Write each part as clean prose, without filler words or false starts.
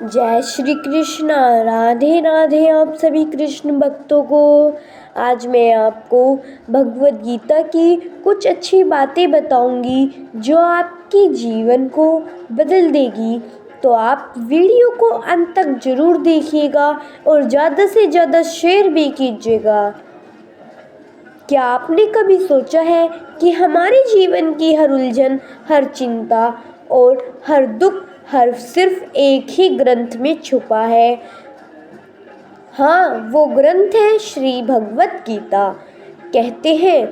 जय श्री कृष्णा। राधे राधे आप सभी कृष्ण भक्तों को। आज मैं आपको भगवद गीता की कुछ अच्छी बातें बताऊंगी जो आपके जीवन को बदल देगी। तो आप वीडियो को अंत तक जरूर देखिएगा और ज़्यादा से ज़्यादा शेयर भी कीजिएगा। क्या आपने कभी सोचा है कि हमारे जीवन की हर उलझन, हर चिंता और हर दुख हर सिर्फ एक ही ग्रंथ में छुपा है? हाँ, वो ग्रंथ है श्री भगवत गीता। कहते हैं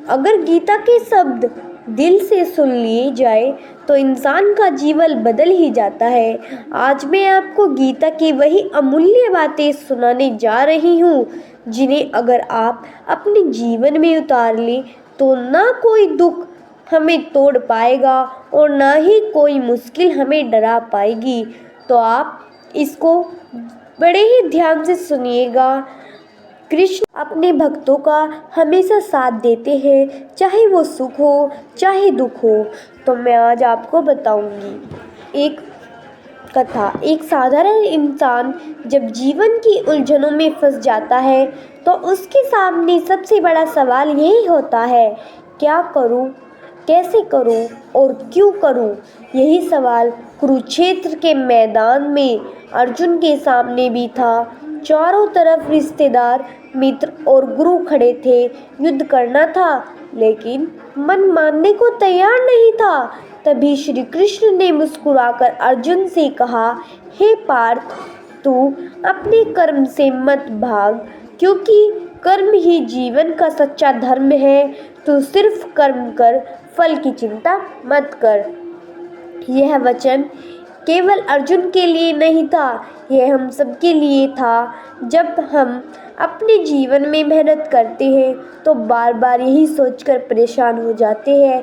अगर गीता के शब्द दिल से सुन लिए जाए तो इंसान का जीवन बदल ही जाता है। आज मैं आपको गीता की वही अमूल्य बातें सुनाने जा रही हूँ जिन्हें अगर आप अपने जीवन में उतार लें तो ना कोई दुख हमें तोड़ पाएगा और ना ही कोई मुश्किल हमें डरा पाएगी। तो आप इसको बड़े ही ध्यान से सुनिएगा। कृष्ण अपने भक्तों का हमेशा साथ देते हैं, चाहे वो सुख हो चाहे दुख हो। तो मैं आज आपको बताऊंगी एक कथा। एक साधारण इंसान जब जीवन की उलझनों में फंस जाता है तो उसके सामने सबसे बड़ा सवाल यही होता है, क्या करूं, कैसे करूं और क्यों करूं। यही सवाल कुरुक्षेत्र के मैदान में अर्जुन के सामने भी था। चारों तरफ रिश्तेदार, मित्र और गुरु खड़े थे। युद्ध करना था लेकिन मन मानने को तैयार नहीं था। तभी श्री कृष्ण ने मुस्कुराकर अर्जुन से कहा, हे पार्थ, तू अपने कर्म से मत भाग, क्योंकि कर्म ही जीवन का सच्चा धर्म है। तू सिर्फ कर्म कर, फल की चिंता मत कर। यह वचन केवल अर्जुन के लिए नहीं था, यह हम सबके लिए था। जब हम अपने जीवन में मेहनत करते हैं तो बार बार यही सोचकर परेशान हो जाते हैं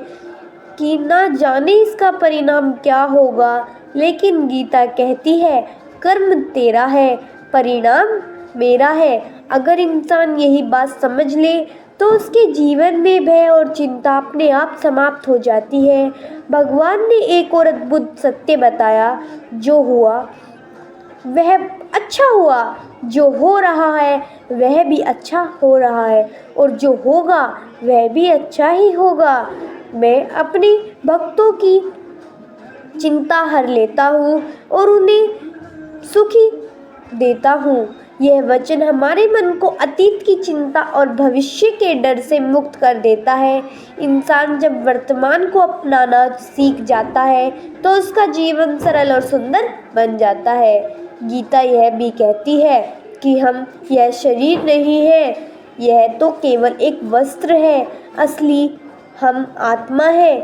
कि ना जाने इसका परिणाम क्या होगा। लेकिन गीता कहती है, कर्म तेरा है, परिणाम मेरा है। अगर इंसान यही बात समझ ले तो उसके जीवन में भय और चिंता अपने आप समाप्त हो जाती है। भगवान ने एक और अद्भुत सत्य बताया, जो हुआ वह अच्छा हुआ, जो हो रहा है वह भी अच्छा हो रहा है और जो होगा वह भी अच्छा ही होगा। मैं अपने भक्तों की चिंता हर लेता हूँ और उन्हें सुखी देता हूँ। यह वचन हमारे मन को अतीत की चिंता और भविष्य के डर से मुक्त कर देता है। इंसान जब वर्तमान को अपनाना सीख जाता है तो उसका जीवन सरल और सुंदर बन जाता है। गीता यह भी कहती है कि हम यह शरीर नहीं है, यह तो केवल एक वस्त्र है, असली हम आत्मा है।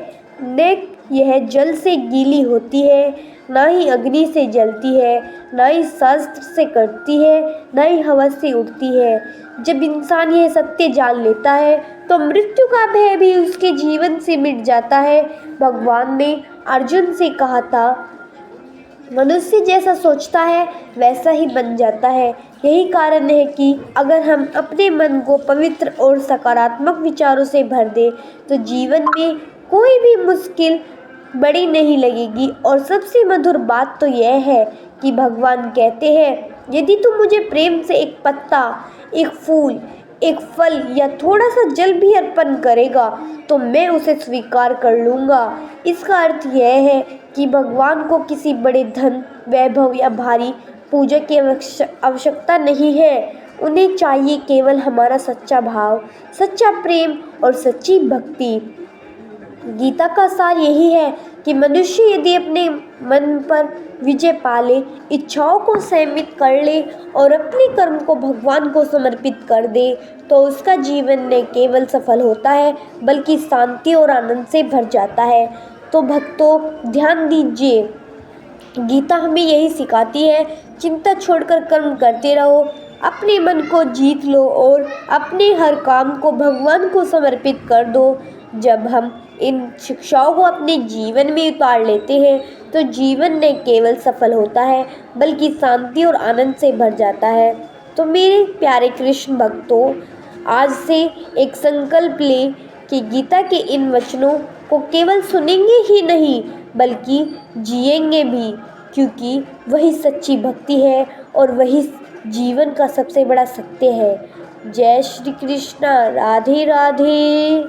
न यह जल से गीली होती है, ना ही अग्नि से जलती है, ना ही शस्त्र से कटती है, ना ही हवा से उड़ती है। जब इंसान यह सत्य जान लेता है तो मृत्यु का भय भी उसके जीवन से मिट जाता है। भगवान ने अर्जुन से कहा था, मनुष्य जैसा सोचता है वैसा ही बन जाता है। यही कारण है कि अगर हम अपने मन को पवित्र और सकारात्मक विचारों से भर दें तो जीवन में कोई भी मुश्किल बड़ी नहीं लगेगी। और सबसे मधुर बात तो यह है कि भगवान कहते हैं, यदि तू मुझे प्रेम से एक पत्ता, एक फूल, एक फल या थोड़ा सा जल भी अर्पण करेगा तो मैं उसे स्वीकार कर लूँगा। इसका अर्थ यह है कि भगवान को किसी बड़े धन, वैभव या भारी पूजा की आवश्यकता नहीं है। उन्हें चाहिए केवल हमारा सच्चा भाव, सच्चा प्रेम और सच्ची भक्ति। गीता का सार यही है कि मनुष्य यदि अपने मन पर विजय पा ले, इच्छाओं को संयमित कर ले और अपने कर्म को भगवान को समर्पित कर दे तो उसका जीवन न केवल सफल होता है बल्कि शांति और आनंद से भर जाता है। तो भक्तों, ध्यान दीजिए, गीता हमें यही सिखाती है, चिंता छोड़कर कर्म करते रहो, अपने मन को जीत लो और अपने हर काम को भगवान को समर्पित कर दो। जब हम इन शिक्षाओं को अपने जीवन में उतार लेते हैं तो जीवन न केवल सफल होता है बल्कि शांति और आनंद से भर जाता है। तो मेरे प्यारे कृष्ण भक्तों, आज से एक संकल्प ले कि गीता के इन वचनों को केवल सुनेंगे ही नहीं बल्कि जिएंगे भी। क्योंकि वही सच्ची भक्ति है और वही जीवन का सबसे बड़ा सत्य है। जय श्री कृष्णा। राधे राधे।